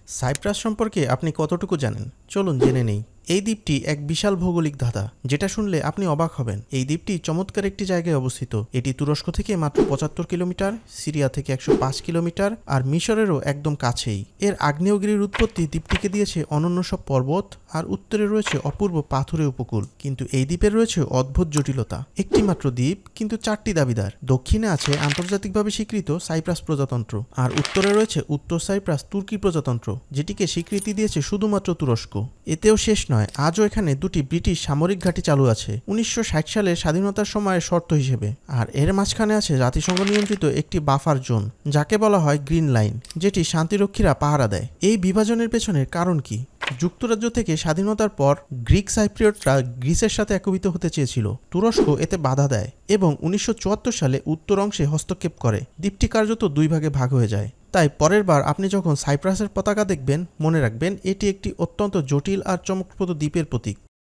Cypress সম্পর্কে আপনি কতটুকু জানেন? চলুন জেনে নেই। এই দ্বীপটি এক বিশাল ভৌগোলিক ধাঁধা, যেটা শুনলে আপনি অবাক হবেন। এই দ্বীপটি চমৎকার একটি জায়গায় অবস্থিত। এটি তুরস্ক থেকে মাত্র ৭৫ কিলোমিটার, সিরিয়া থেকে ১০৫ কিলোমিটার, আর মিশরেরও একদম কাছেই। এর আগ্নেয়গিরির উৎপত্তি দ্বীপটিকে দিয়েছে অনন্য সব পর্বত, আর উত্তরে রয়েছে অপূর্ব পাথুরে উপকূল। কিন্তু এই দ্বীপের রয়েছে অদ্ভুত জটিলতা। একটি মাত্র দ্বীপ, কিন্তু ৪টি দাবিদার। দক্ষিণে আছে আন্তর্জাতিকভাবে স্বীকৃত সাইপ্রাস প্রজাতন্ত্র, আর উত্তরে রয়েছে উত্তর সাইপ্রাস তুর্কি প্রজাতন্ত্র, যেটিকে স্বীকৃতি দিয়েছে শুধুমাত্র তুরস্ক। এতেও শেষ নয়, আজও এখানে দুটি ব্রিটিশ সামরিক ঘাঁটি চালু আছে ১৯৬০ সালের স্বাধীনতার সময়ের শর্ত হিসেবে। আর এর মাঝখানে আছে জাতিসংঘ নিয়ন্ত্রিত একটি বাফার জোন, যাকে বলা হয় গ্রিন লাইন, যেটি শান্তিরক্ষীরা পাহারা দেয়। এই বিভাজনের পেছনের কারণ কি? যুক্তরাজ্য থেকে স্বাধীনতার পর গ্রিক সাইপ্রিয়টরা গ্রিসের সাথে একীভূত হতে চেয়েছিল। তুরস্ক এতে বাধা দেয় এবং ১৯৭৪ সালে উত্তর অংশে হস্তক্ষেপ করে। দ্বীপটি কার্যত দুই ভাগে ভাগ হয়ে যায়। তাই পরের বার আপনি যখন সাইপ্রাসের পতাকা দেখবেন, মনে রাখবেন এটি একটি অত্যন্ত জটিল আর চমকপ্রদ দ্বীপের প্রতীক।